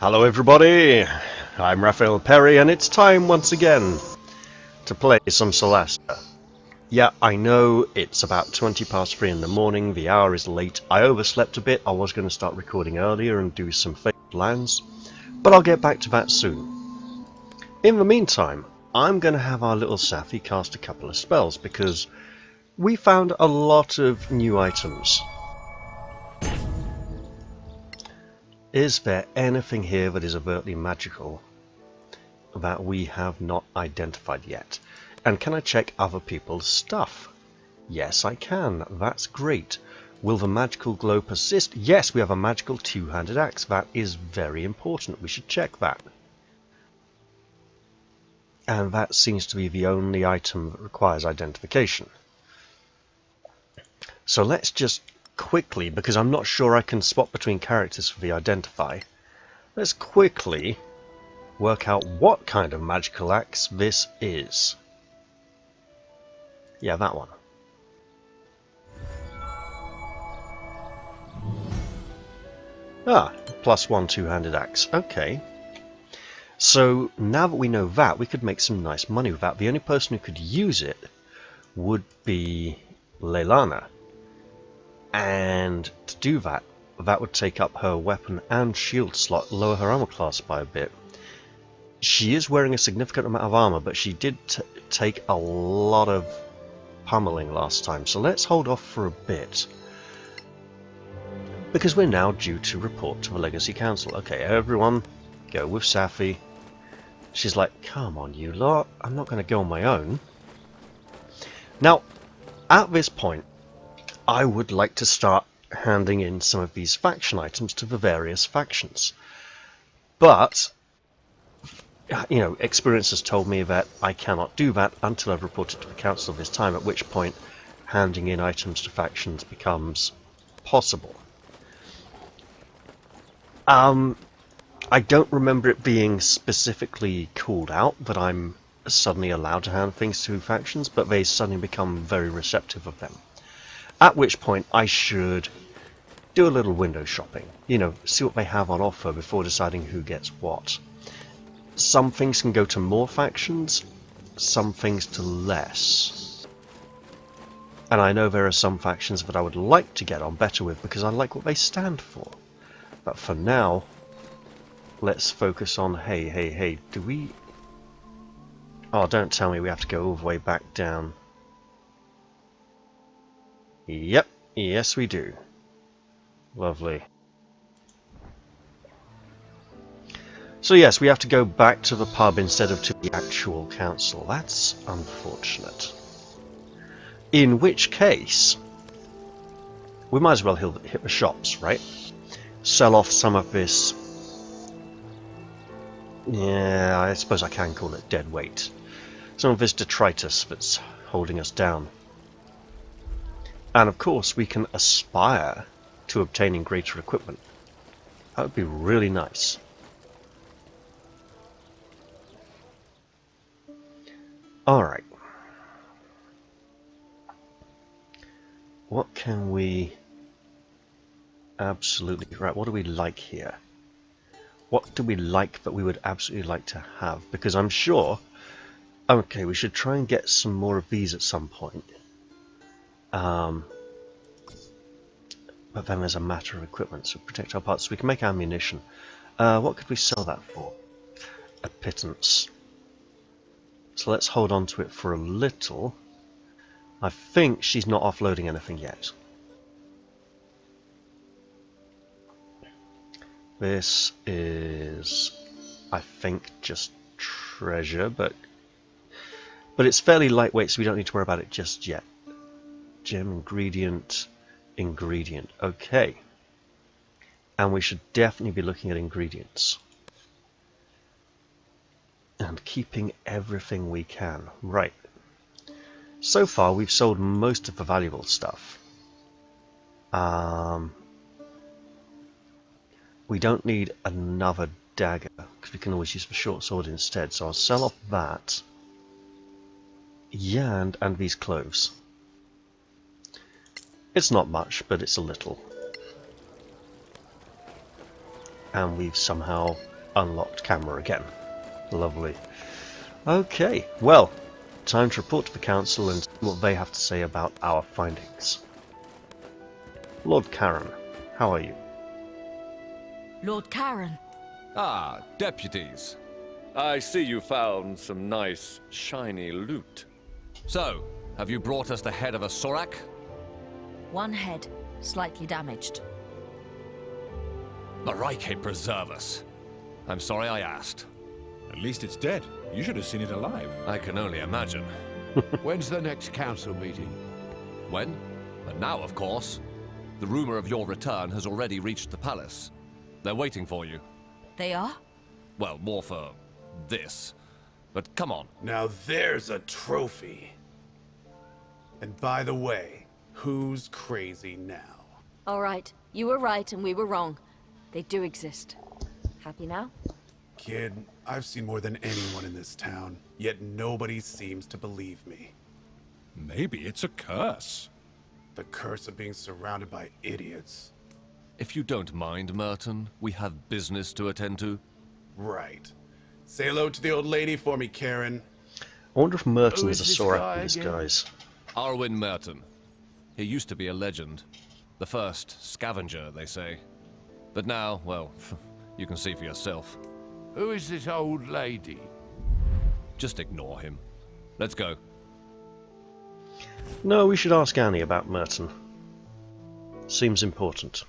Hello everybody, I'm Raphael Perry and it's time once again to play some Solasta. Yeah, I know it's about 20 past 3 in the morning, the hour is late, I overslept a bit, I was going to start recording earlier and do some badlands, but I'll get back to that soon. In the meantime, I'm going to have our little Safi cast a couple of spells because we found a lot of new items. Is there anything here that is overtly magical that we have not identified yet? And can I check other people's stuff? Yes, I can. That's great. Will the magical glow persist? Yes, we have a magical two-handed axe. That is very important. We should check that. And that seems to be the only item that requires identification. So let's just quickly, because I'm not sure I can swap between characters for the identify, let's quickly work out what kind of magical axe this is. Yeah, that one. Ah, +1 two-handed axe. Okay. So now that we know that, we could make some nice money with that. The only person who could use it would be Leilana. And to do that, that would take up her weapon and shield slot, lower her armor class by a bit. She is wearing a significant amount of armor, but she did take a lot of pummeling last time, so let's hold off for a bit. Because we're now due to report to the Legacy Council. Okay, everyone, go with Safi. She's like, come on you lot, I'm not going to go on my own. Now, at this point, I would like to start handing in some of these faction items to the various factions. But, you know, experience has told me that I cannot do that until I've reported to the council this time, at which point handing in items to factions becomes possible. I don't remember it being specifically called out that I'm suddenly allowed to hand things to factions, but they suddenly become very receptive of them. At which point I should do a little window shopping, you know, see what they have on offer before deciding who gets what. Some things can go to more factions, some things to less. And I know there are some factions that I would like to get on better with because I like what they stand for. But for now, let's focus on, hey, do we... Oh, don't tell me we have to go all the way back down. Yep, yes we do. Lovely. So yes, we have to go back to the pub instead of to the actual council. That's unfortunate. In which case, we might as well hit the shops, right? Sell off some of this... Yeah, I suppose I can call it dead weight. Some of this detritus that's holding us down. And of course we can aspire to obtaining greater equipment. That would be really nice. Alright. What can we absolutely... Right, what do we like here? What do we like that we would absolutely like to have? Because I'm sure... Okay, we should try and get some more of these at some point. But then there's a matter of equipment, so protect our parts. So we can make ammunition. What could we sell that for? A pittance. So let's hold on to it for a little. I think she's not offloading anything yet. This is, I think, just treasure, but it's fairly lightweight, so we don't need to worry about it just yet. Gem ingredient, okay. And we should definitely be looking at ingredients. And keeping everything we can. Right. So far we've sold most of the valuable stuff. We don't need another dagger, because we can always use the short sword instead, so I'll sell off that. Yeah, and these cloves. It's not much, but it's a little. And we've somehow unlocked camera again. Lovely. Okay, well, time to report to the council and see what they have to say about our findings. Lord Karen, how are you? Lord Karen. Ah, deputies. I see you found some nice, shiny loot. So, have you brought us the head of a Sorak? One head, slightly damaged. Marike preserve us. I'm sorry I asked. At least it's dead. You should have seen it alive. I can only imagine. When's the next council meeting? When? And now, of course. The rumor of your return has already reached the palace. They're waiting for you. They are? Well, more for this. But come on. Now there's a trophy. And by the way, who's crazy now? All right, you were right and we were wrong. They do exist. Happy now? Kid, I've seen more than anyone in this town, yet nobody seems to believe me. Maybe it's a curse. The curse of being surrounded by idiots. If you don't mind, Merton, we have business to attend to. Right. Say hello to the old lady for me, Karen. I wonder if Merton Who is a is this Sorak guy in again? disguise. Arwen Merton. He used to be a legend. The first scavenger, they say. But now, well, you can see for yourself. Who is this old lady? Just ignore him. Let's go. No, we should ask Annie about Merton. Seems important.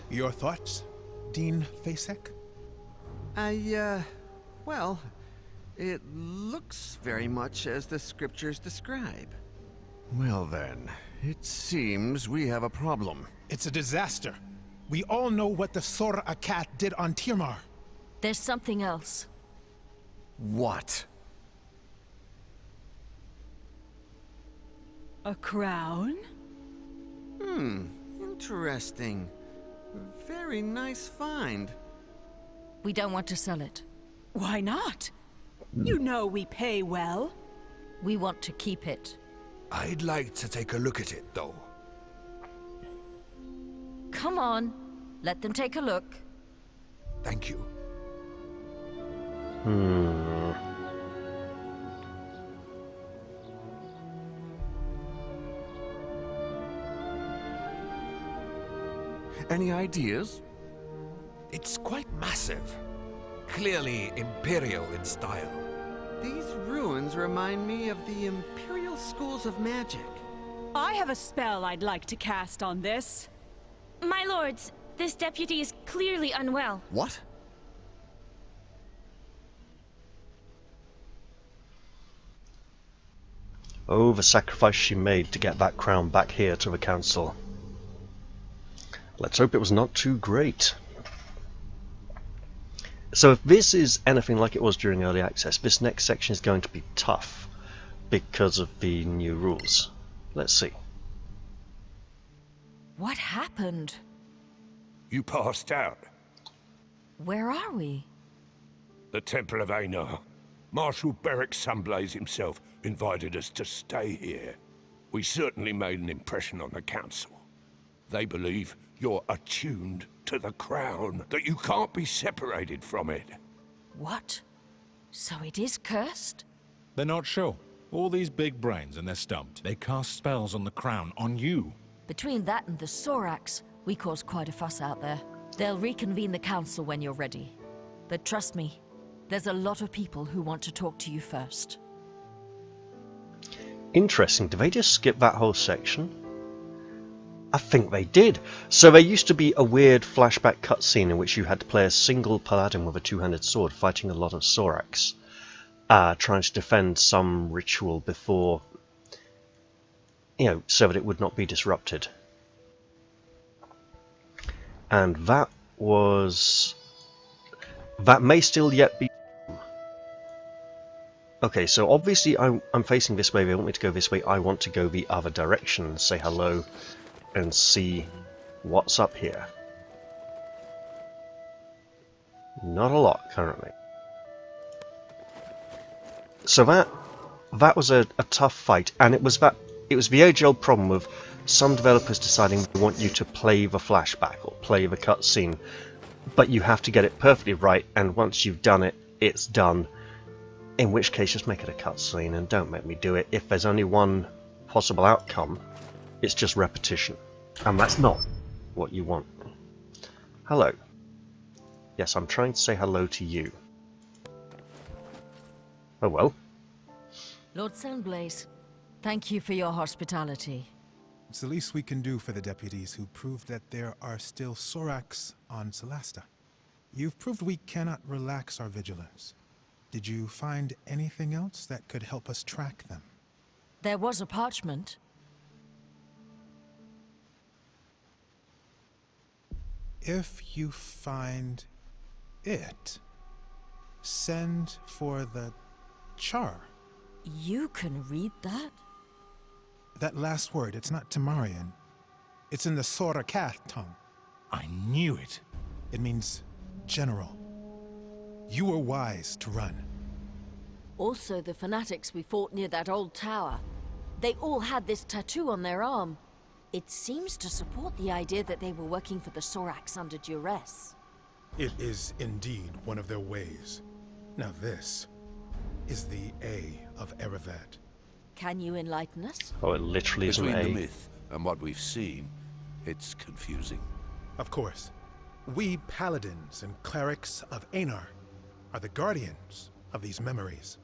Your thoughts, Dean Fasek? Well, it looks very much as the scriptures describe. Well then, it seems we have a problem. It's a disaster. We all know what the Soraks did on Tirmar. There's something else. What? A crown? Interesting. Very nice find. We don't want to sell it. Why not? You know we pay well. We want to keep it. I'd like to take a look at it, though. Come on, let them take a look. Thank you. Any ideas? It's quite massive. Clearly imperial in style. These ruins remind me of the Imperial Schools of Magic. I have a spell I'd like to cast on this. My lords, this deputy is clearly unwell. What? Oh, the sacrifice she made to get that crown back here to the council. Let's hope it was not too great. So if this is anything like it was during early access, this next section is going to be tough because of the new rules. Let's see. What happened? You passed out. Where are we? The Temple of Einar. Marshal Beric Sunblaze himself invited us to stay here. We certainly made an impression on the council. They believe you're attuned to the crown, that you can't be separated from it. What? So it is cursed? They're not sure. All these big brains and they're stumped. They cast spells on the crown, on you. Between that and the Soraks, we caused quite a fuss out there. They'll reconvene the council when you're ready. But trust me, there's a lot of people who want to talk to you first. Interesting, did they just skip that whole section? I think they did. So there used to be a weird flashback cutscene in which you had to play a single paladin with a two-handed sword fighting a lot of Soraks, trying to defend some ritual before, so that it would not be disrupted. And that may still yet be. Okay, so obviously I'm facing this way, they want me to go this way, I want to go the other direction, say hello and see what's up here. Not a lot currently. So that was a tough fight, and it was the age-old problem with some developers deciding they want you to play the flashback or play the cutscene but you have to get it perfectly right, and once you've done it, it's done. In which case, just make it a cutscene and don't make me do it. If there's only one possible outcome, it's just repetition. And that's not what you want. Hello. Yes, I'm trying to say hello to you. Oh well. Lord Sandblaze, thank you for your hospitality. It's the least we can do for the deputies who proved that there are still Soraks on Solasta. You've proved we cannot relax our vigilance. Did you find anything else that could help us track them? There was a parchment. If you find it, send for the char. You can read that? That last word, it's not Temarian. It's in the Soraks tongue. I knew it. It means general. You were wise to run. Also, the fanatics we fought near that old tower. They all had this tattoo on their arm. It seems to support the idea that they were working for the Soraks under duress. It is indeed one of their ways. Now this is the A of Erevad. Can you enlighten us? Oh, it literally is an Between A. the myth and what we've seen, it's confusing. Of course, we paladins and clerics of Einar are the guardians of these memories.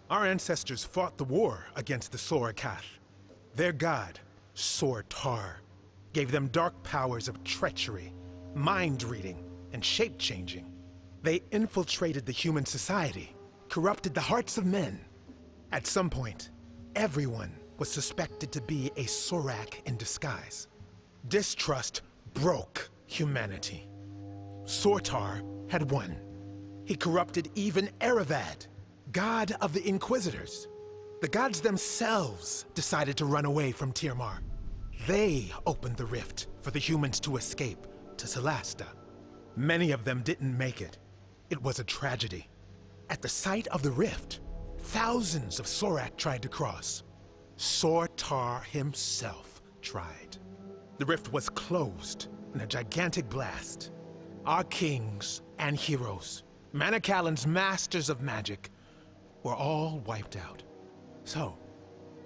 Our ancestors fought the war against the Soraks. Their god, Sortar, gave them dark powers of treachery, mind-reading, and shape-changing. They infiltrated the human society, corrupted the hearts of men. At some point, everyone was suspected to be a Sorak in disguise. Distrust broke humanity. Sortar had won. He corrupted even Erevad, god of the Inquisitors. The gods themselves decided to run away from Tirmar. They opened the rift for the humans to escape to Solasta. Many of them didn't make it. It was a tragedy. At the site of the rift, thousands of Sorak tried to cross. Sortar himself tried. The rift was closed in a gigantic blast. Our kings and heroes, Manicalan's masters of magic, were all wiped out. So,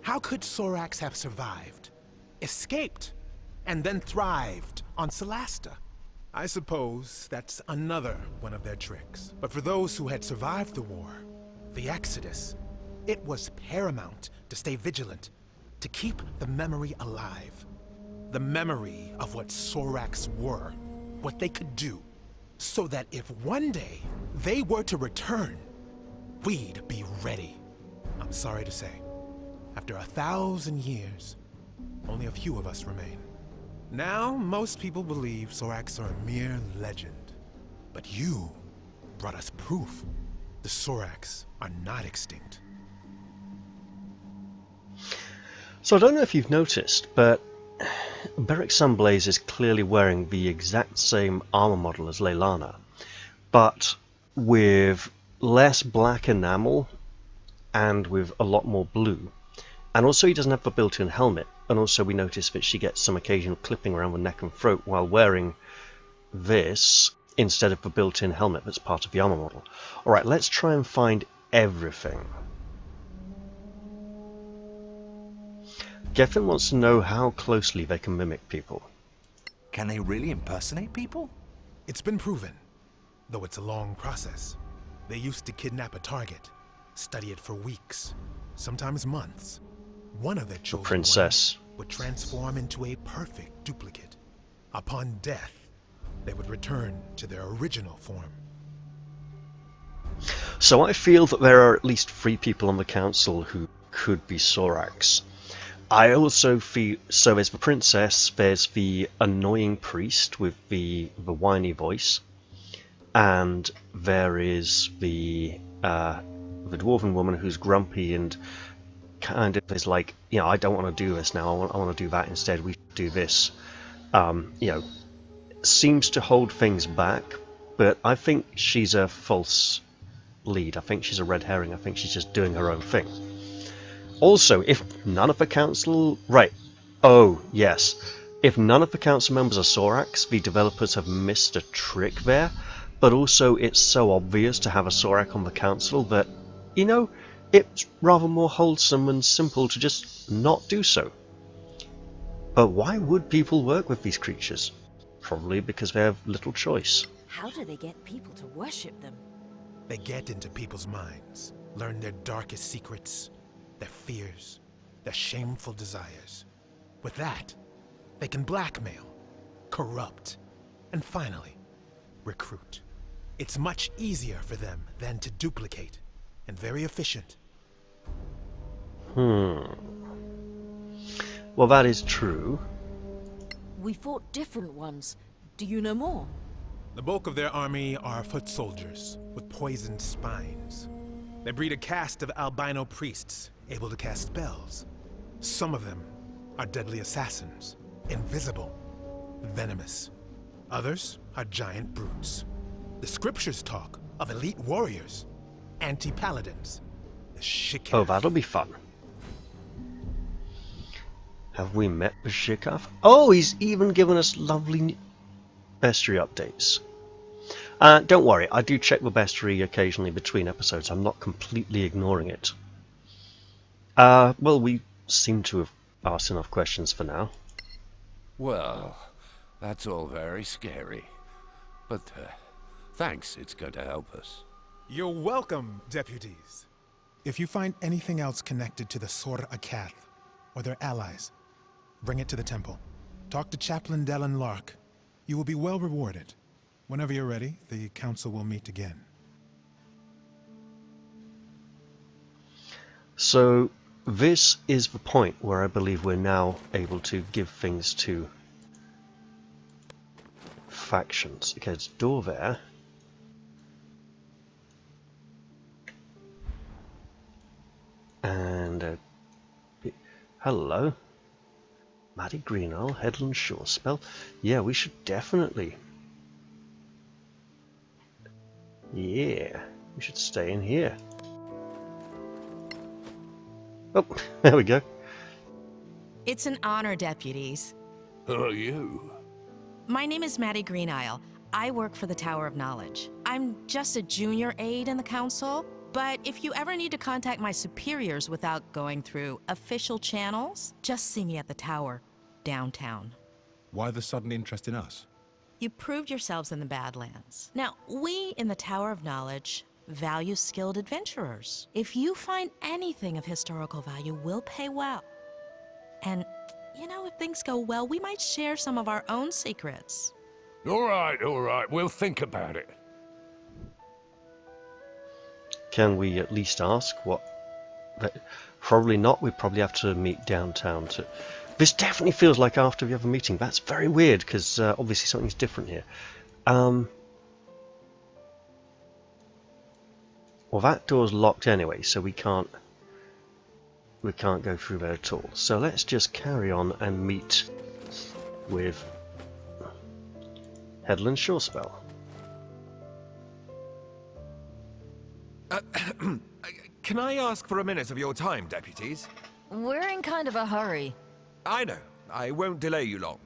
how could Soraks have survived, escaped, and then thrived on Solasta? I suppose that's another one of their tricks. But for those who had survived the war, the Exodus, it was paramount to stay vigilant, to keep the memory alive. The memory of what Soraks were, what they could do, so that if one day they were to return, we'd be ready. I'm sorry to say, after 1,000 years, only a few of us remain. Now, most people believe Soraks are a mere legend. But you brought us proof. The Soraks are not extinct. So I don't know if you've noticed, but Beric Sunblaze is clearly wearing the exact same armor model as Leilana, but with less black enamel and with a lot more blue. And also he doesn't have the built-in helmet, and also we notice that she gets some occasional clipping around the neck and throat while wearing this instead of the built-in helmet that's part of the armor model. Alright, let's try and find everything. Geffen wants to know how closely they can mimic people. Can they really impersonate people? It's been proven, though it's a long process. They used to kidnap a target, study it for weeks, sometimes months. One of their chosen princess ones would transform into a perfect duplicate. Upon death, they would return to their original form. So I feel that there are at least 3 people on the council who could be Soraks. I also feel, so there's the princess, there's the annoying priest with the whiny voice, and there is the dwarven woman who's grumpy and kind of is like, you know, I don't want to do this now, I want to do that instead, we should do this. You know, seems to hold things back, but I think she's a false lead. I think she's a red herring. I think she's just doing her own thing. Also, if none of the council... Right. Oh, yes. If none of the council members are Soraks, the developers have missed a trick there, but also it's so obvious to have a Sorak on the council that, you know, it's rather more wholesome and simple to just not do so. But why would people work with these creatures? Probably because they have little choice. How do they get people to worship them? They get into people's minds, learn their darkest secrets, their fears, their shameful desires. With that, they can blackmail, corrupt, and finally, recruit. It's much easier for them than to duplicate, and very efficient. Well, that is true. We fought different ones. Do you know more? The bulk of their army are foot soldiers with poisoned spines. They breed a caste of albino priests able to cast spells. Some of them are deadly assassins, invisible, venomous. Others are giant brutes. The scriptures talk of elite warriors, anti-paladins, the Shikaf. Oh, that'll be fun. Have we met the Shikaf? Oh, he's even given us lovely bestiary updates. Don't worry, I do check the bestiary occasionally between episodes. I'm not completely ignoring it. Well, we seem to have asked enough questions for now. Well, that's all very scary. But, thanks, it's going to help us. You're welcome, deputies. If you find anything else connected to the Soraks or their allies, bring it to the temple. Talk to Chaplain Dallin Lark. You will be well rewarded. Whenever you're ready, the council will meet again. So, this is the point where I believe we're now able to give things to factions. Okay, there's a door there. And hello. Maddie Greenall, Headland Shore Spell. Yeah, we should definitely. Yeah, we should stay in here. Oh, there we go. It's an honor, deputies. Who are you? My name is Maddie Greenisle. I work for the Tower of Knowledge. I'm just a junior aide in the council, but if you ever need to contact my superiors without going through official channels, just see me at the tower, downtown. Why the sudden interest in us? You proved yourselves in the Badlands. Now, we in the Tower of Knowledge value skilled adventurers. If you find anything of historical value, we'll pay well. And, you know, if things go well, we might share some of our own secrets. All right, we'll think about it. Can we at least ask what? Probably not. We probably have to meet downtown to. This definitely feels like after the other meeting. That's very weird because obviously something's different here. Well, that door's locked anyway, so we can't go through there at all. So let's just carry on and meet with Headland Shore Spell. Can I ask for a minute of your time, deputies? We're in kind of a hurry. I know. I won't delay you long.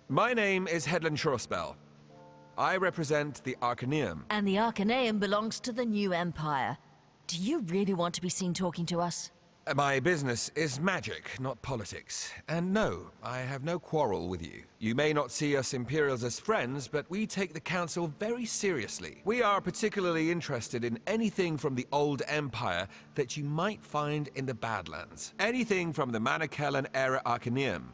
My name is Headland Shorespell. I represent the Arcaneum. And the Arcaneum belongs to the New Empire. Do you really want to be seen talking to us? My business is magic, not politics. And no, I have no quarrel with you. You may not see us Imperials as friends, but we take the Council very seriously. We are particularly interested in anything from the Old Empire that you might find in the Badlands. Anything from the Manicellan-era Arcaneum.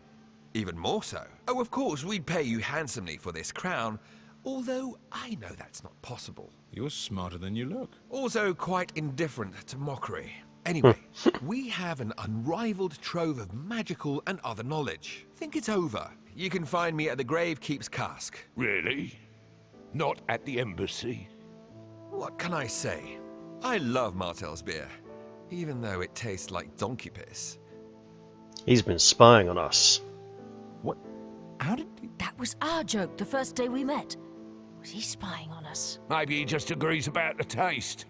Even more so. Oh, of course, we'd pay you handsomely for this crown, although I know that's not possible. You're smarter than you look. Also quite indifferent to mockery. Anyway, we have an unrivaled trove of magical and other knowledge. Think it over. You can find me at the Gravekeep's Cask. Really? Not at the embassy? What can I say? I love Martel's beer, even though it tastes like donkey piss. He's been spying on us. What? How did he... That was our joke the first day we met. Was he spying on us? Maybe he just agrees about the taste.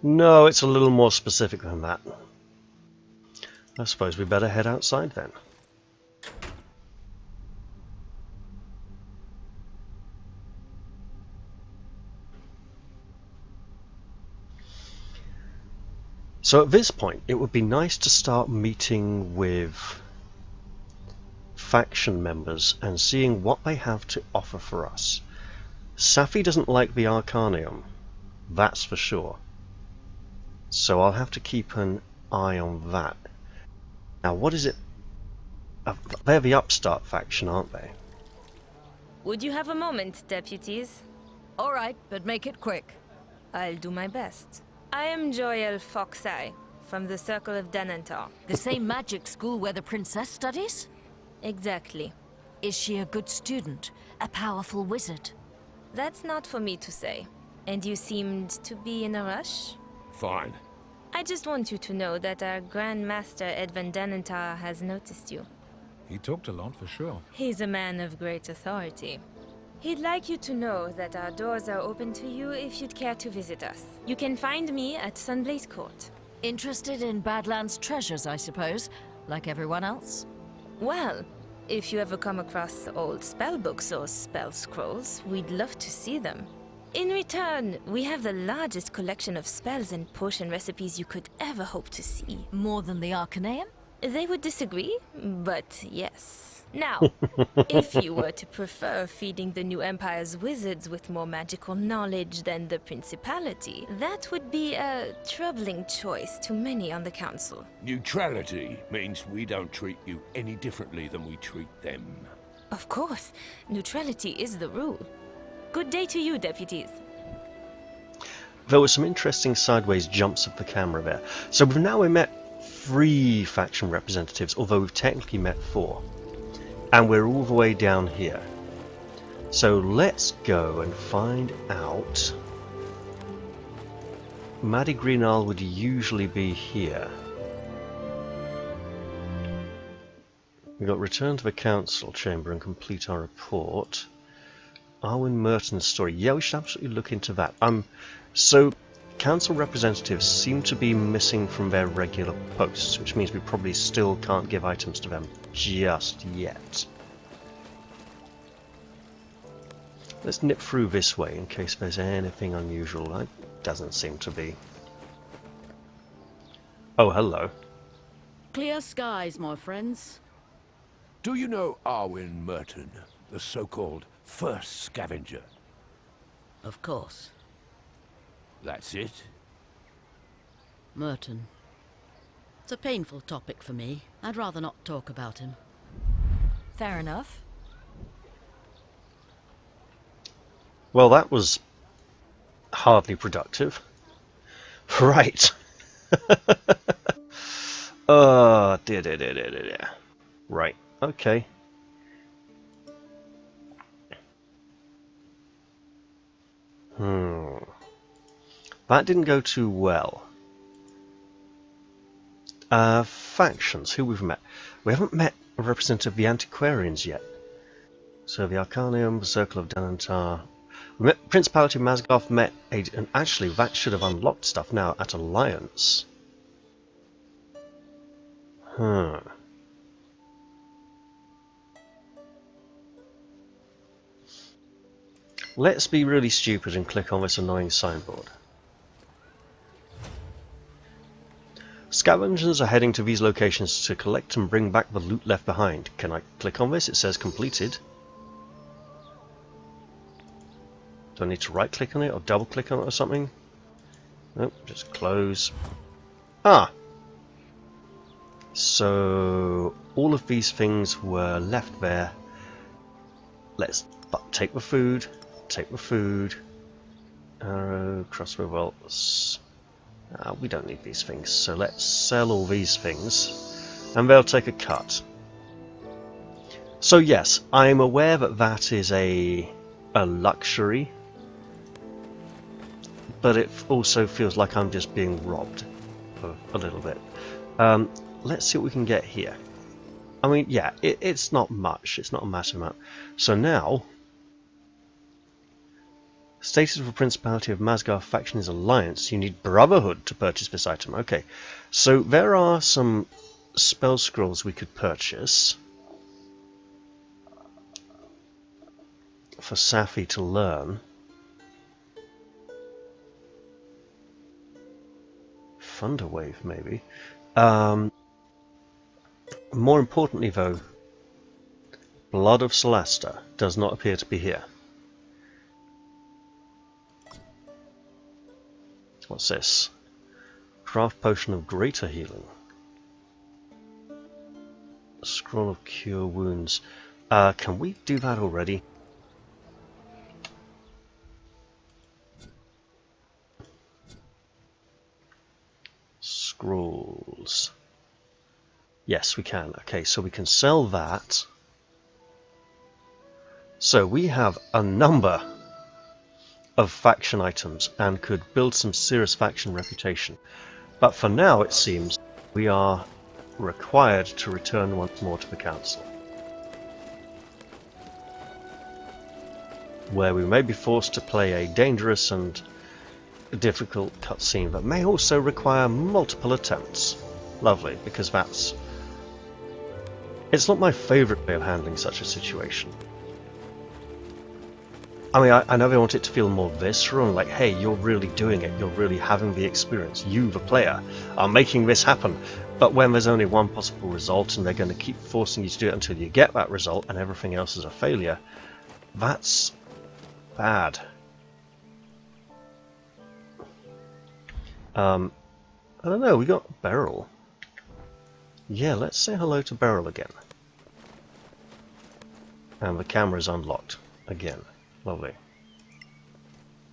No, it's a little more specific than that. I suppose we better head outside then. So at this point, it would be nice to start meeting with faction members and seeing what they have to offer for us. Safi doesn't like the Arcanium, that's for sure. So I'll have to keep an eye on that. Now, what is it? They're the upstart faction, aren't they? Would you have a moment, deputies? All right, but make it quick. I'll do my best. I am Joel Foxeye, from the Circle of Denantar. The same magic school where the princess studies? Exactly. Is she a good student? A powerful wizard? That's not for me to say. And you seemed to be in a rush? Fine. I just want you to know that our Grand Master Edvan Denantar has noticed you. He talked a lot, for sure. He's a man of great authority. He'd like you to know that our doors are open to you if you'd care to visit us. You can find me at Sunblaze Court. Interested in Badlands treasures, I suppose, like everyone else? Well, if you ever come across old spellbooks or spell scrolls, we'd love to see them. In return, we have the largest collection of spells and potion recipes you could ever hope to see. More than the Arcaneum? They would disagree, but yes. Now, if you were to prefer feeding the new Empire's wizards with more magical knowledge than the Principality, that would be a troubling choice to many on the Council. Neutrality means we don't treat you any differently than we treat them. Of course, neutrality is the rule. Good day to you, deputies. There were some interesting sideways jumps of the camera there. So we've met 3 faction representatives, although we've technically met 4. And we're all the way down here. So let's go and find out. Maddie Greenall would usually be here. We got return to the council chamber and complete our report. Arwen Merton's story. Yeah, we should absolutely look into that. So council representatives seem to be missing from their regular posts, which means we probably still can't give items to them just yet. Let's nip through this way in case there's anything unusual. That doesn't seem to be. Oh, hello. Clear skies, my friends. Do you know Arwen Merton, the so-called first scavenger? Of course. That's it? Merton. It's a painful topic for me. I'd rather not talk about him. Fair enough. Well, that was hardly productive. Right. Dear. Right, okay. That didn't go too well. Factions, who we've met. We haven't met a representative of the Antiquarians yet. So the Arcanium, the Circle of Denantar. We met Principality of Masgoth, met and actually that should have unlocked stuff now at Alliance. Let's be really stupid and click on this annoying signboard. Scavengers are heading to these locations to collect and bring back the loot left behind. Can I click on this? It says completed. Do I need to right click on it or double click on it or something? Nope, just close. Ah! So all of these things were left there. Let's take the food, arrow, crossbow bolts. We don't need these things, so let's sell all these things and they'll take a cut. So yes, I'm aware that that is a luxury, but it also feels like I'm just being robbed a little bit. Let's see what we can get here. I mean, yeah, it's not much. It's not a massive amount. So now, status of the Principality of Masgoth faction is Alliance. You need Brotherhood to purchase this item. Okay, so there are some spell scrolls we could purchase for Safi to learn. Thunderwave, maybe. More importantly, though, Blood of Solasta does not appear to be here. What's this? Craft Potion of Greater Healing. Scroll of Cure Wounds. Can we do that already? Scrolls. Yes, we can. Okay, so we can sell that. So we have a number of faction items and could build some serious faction reputation. But for now, it seems we are required to return once more to the council, where we may be forced to play a dangerous and difficult cutscene that may also require multiple attempts. Lovely, because it's not my favourite way of handling such a situation. I mean, I know they want it to feel more visceral, and like, hey, you're really doing it, you're really having the experience, you, the player, are making this happen. But when there's only one possible result, and they're going to keep forcing you to do it until you get that result, and everything else is a failure, that's bad. I don't know, we got Beryl. Yeah, let's say hello to Beryl again. And the camera's unlocked again. Lovely.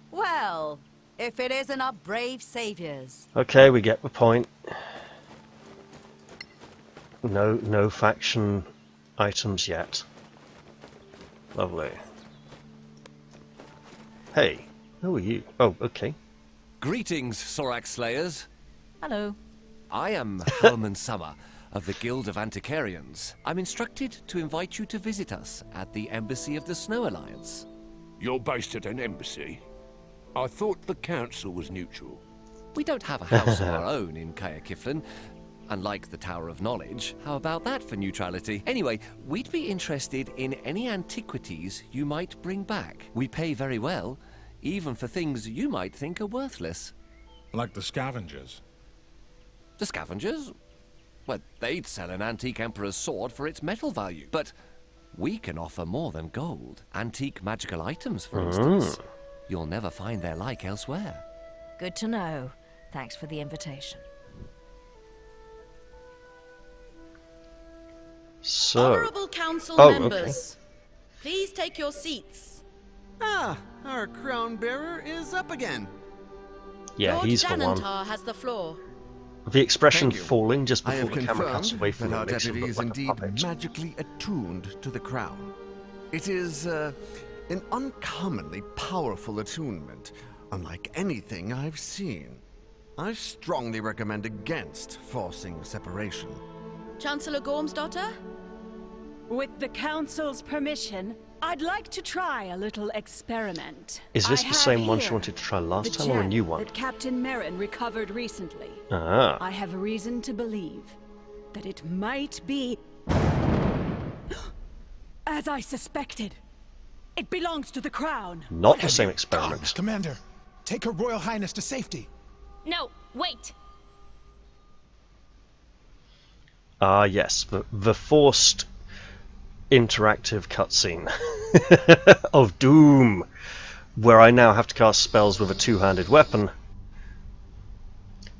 Well, if it isn't our brave saviors. Okay, we get the point. No faction items yet. Lovely. Hey, who are you? Oh, okay. Greetings, Soraks Slayers. Hello. I am Halman Summer of the Guild of Antiquarians. I'm instructed to invite you to visit us at the Embassy of the Snow Alliance. You're based at an embassy? I thought the council was neutral. We don't have a house of our own in Kaya Kiflin, unlike the Tower of Knowledge. How about that for neutrality? Anyway, we'd be interested in any antiquities you might bring back. We pay very well, even for things you might think are worthless. Like the scavengers? The scavengers? Well, they'd sell an antique emperor's sword for its metal value, but we can offer more than gold. Antique magical items, for instance. You'll never find their like elsewhere. Good to know. Thanks for the invitation. So, Honorable council members, please take your seats. Ah, our crown bearer is up again. Yeah, Lord he's the one. Danantar has the floor. The expression Thank you. falling just I before have the camera cuts confirmed away from that him our makes him deputy look is like a indeed puppet. magically attuned to the crown. It is an uncommonly powerful attunement, unlike anything I've seen. I strongly recommend against forcing separation. Chancellor Gorm's daughter? With the council's permission, I'd like to try a little experiment. Is this I the same have one she here wanted to try last the time, or a gem new one? that Captain Merrin recovered recently. Ah. I have reason to believe that it might be as I suspected. It belongs to the crown. Not the same experiment. Commander, take Her Royal Highness to safety. No, wait. Ah, yes, the forced interactive cutscene of doom, where I now have to cast spells with a two-handed weapon.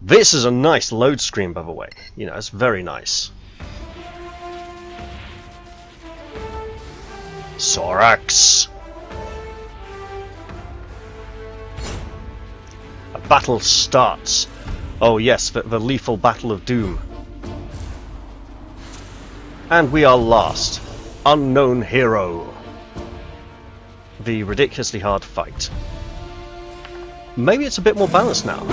This is a nice load screen, by the way. You know, it's very nice. Soraks! A battle starts. Oh yes, the lethal battle of doom. And we are lost. Unknown hero. The ridiculously hard fight. Maybe it's a bit more balanced now.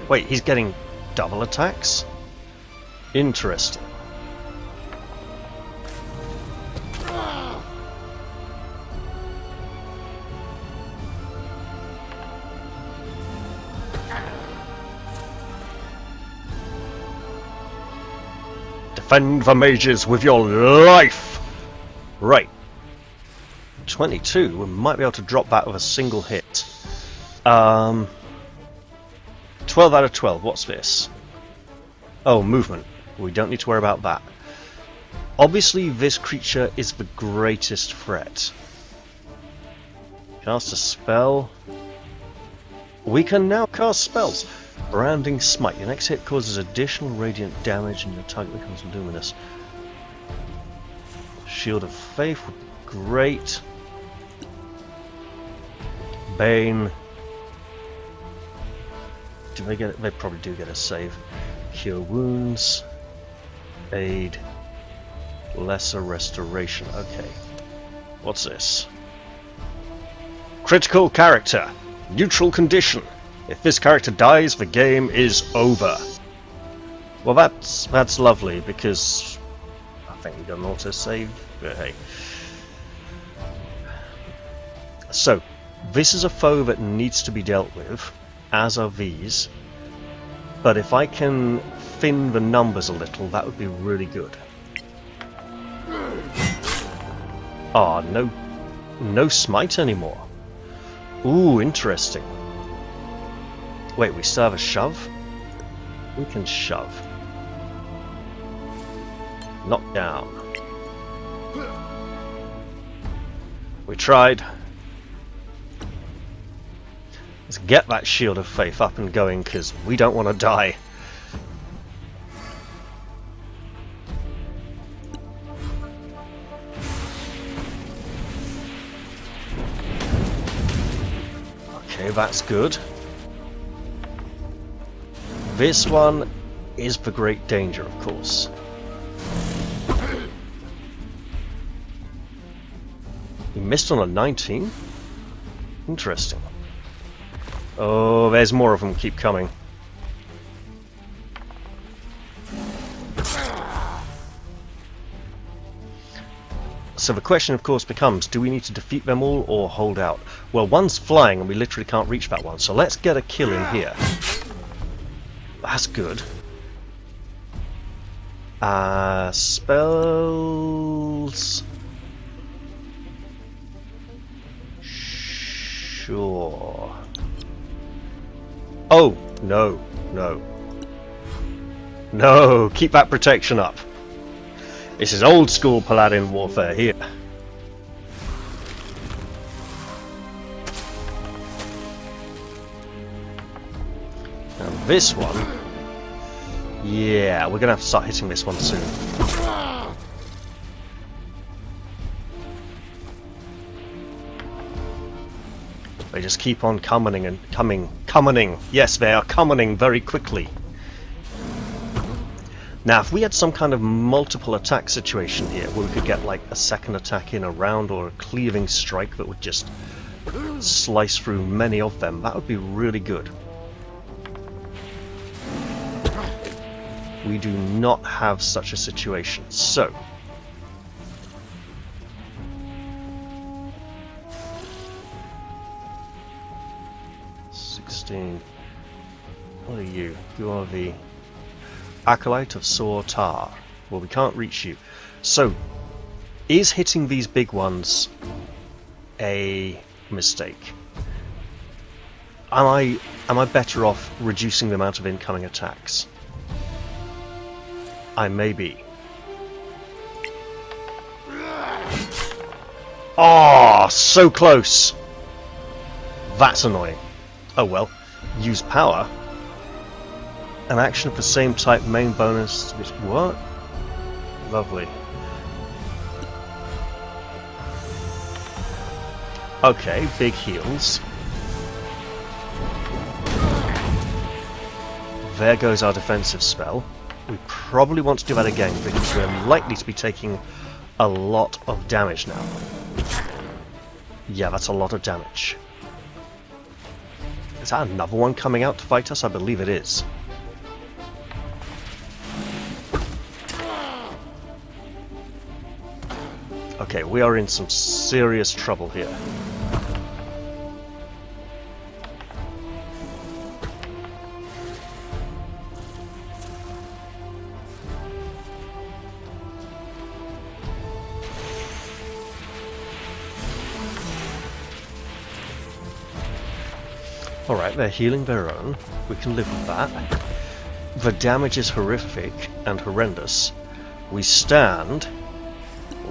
Wait, he's getting double attacks? Interesting. Defend the mages with your life! Right. 22. We might be able to drop that with a single hit. 12 out of 12. What's this? Oh, movement. We don't need to worry about that. Obviously, this creature is the greatest threat. Cast a spell. We can now cast spells. Branding Smite. Your next hit causes additional radiant damage and your target becomes luminous. Shield of Faith would be great. Bane. Do they get it? They probably do get a save. Cure Wounds. Aid. Lesser Restoration. Okay. What's this? Critical character. Neutral condition. If this character dies, the game is over. Well, that's lovely because I think we got an autosave. But hey. So, this is a foe that needs to be dealt with, as are these. But if I can thin the numbers a little, that would be really good. Ah, no smite anymore. Ooh, interesting. Wait, we still have a shove? We can shove. Knock down. We tried. Let's get that Shield of Faith up and going, because we don't want to die. Okay, that's good. This one is the great danger, of course. You missed on a 19? Interesting. Oh, there's more of them keep coming. So the question, of course, becomes, do we need to defeat them all or hold out? Well, one's flying and we literally can't reach that one, so let's get a kill in here. That's good. Spells... Sure. Oh, no, no. No, keep that protection up. This is old school paladin warfare here. And this one... Yeah, we're gonna have to start hitting this one soon. They just keep on commoning and commoning. Yes, they are commoning very quickly. Now, if we had some kind of multiple attack situation here, where we could get like a second attack in a round or a cleaving strike that would just slice through many of them, that would be really good. We do not have such a situation, so... What are you? You are the Acolyte of Soraks. Well, we can't reach you. So, is hitting these big ones a mistake? Am I better off reducing the amount of incoming attacks? I may be. Oh, so close! That's annoying. Oh well. Use power. An action of the same type, main bonus. Which, what? Lovely. Okay, big heals. There goes our defensive spell. We probably want to do that again because we're likely to be taking a lot of damage now. Yeah, that's a lot of damage. Is that another one coming out to fight us? I believe it is. Okay, we are in some serious trouble here. Alright, they're healing their own. We can live with that. The damage is horrific and horrendous. We stand.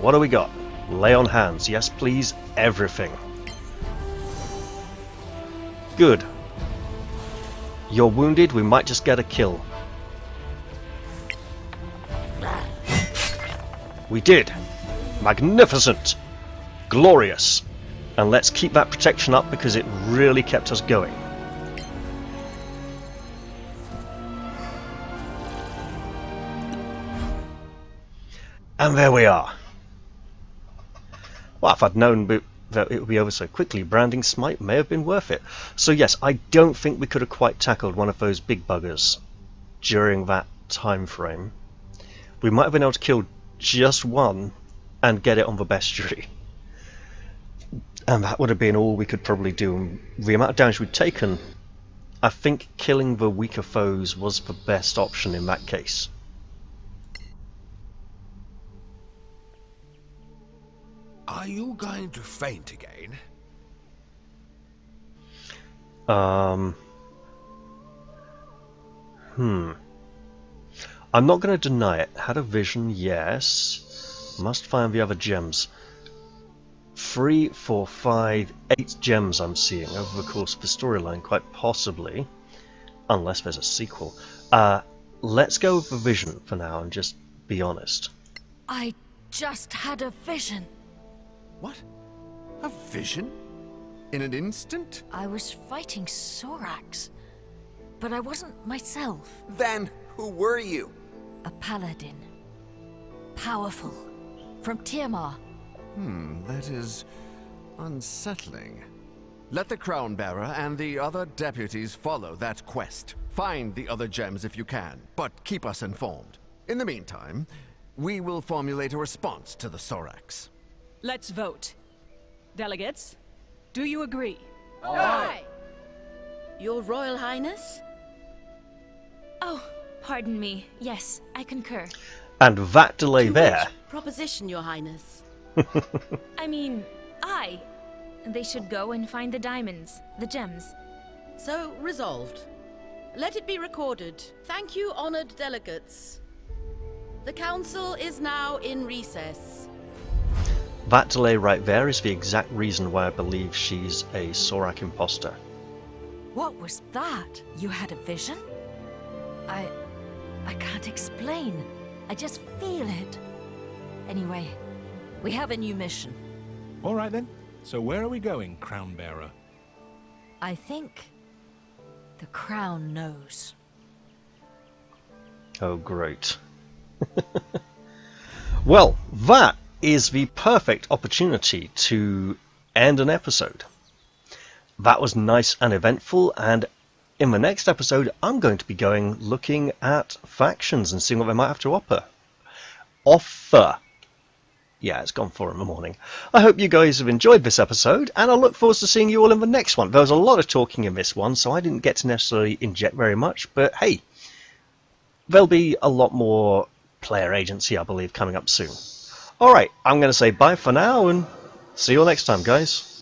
What do we got? Lay on hands. Yes, please. Everything. Good. You're wounded. We might just get a kill. We did. Magnificent. Glorious. And let's keep that protection up because it really kept us going. And there we are. Well, if I'd known that it would be over so quickly, Branding Smite may have been worth it. So yes, I don't think we could have quite tackled one of those big buggers during that time frame. We might have been able to kill just one and get it on the bestiary. And that would have been all we could probably do. And the amount of damage we'd taken, I think killing the weaker foes was the best option in that case. Are you going to faint again? I'm not going to deny it. Had a vision, yes. Must find the other gems. 3, 4, 5, 8 gems I'm seeing over the course of the storyline, quite possibly. Unless there's a sequel. Let's go with the vision for now and just be honest. I just had a vision. What? A vision? In an instant? I was fighting Soraks, but I wasn't myself. Then, who were you? A paladin. Powerful. From Tiamat. That is unsettling. Let the Crown Bearer and the other deputies follow that quest. Find the other gems if you can, but keep us informed. In the meantime, we will formulate a response to the Soraks. Let's vote. Delegates, do you agree? Aye. Your Royal Highness? Oh, pardon me. Yes, I concur. And that delay there. Proposition, Your Highness. I mean, aye. They should go and find the diamonds, the gems. So resolved. Let it be recorded. Thank you, honored delegates. The council is now in recess. That delay right there is the exact reason why I believe she's a Sorak imposter. What was that? You had a vision? I can't explain. I just feel it. Anyway, we have a new mission. All right then. So where are we going, Crown Bearer? I think the Crown knows. Oh, great. Well, that is the perfect opportunity to end an episode. That was nice and eventful, and in the next episode I'm going to be looking at factions and seeing what they might have to offer. Yeah, it's gone 4 in the morning. I hope you guys have enjoyed this episode, and I look forward to seeing you all in the next one. There was a lot of talking in this one, so I didn't get to necessarily inject very much, but hey, there'll be a lot more player agency, I believe, coming up soon. Alright, I'm going to say bye for now, and see you all next time, guys.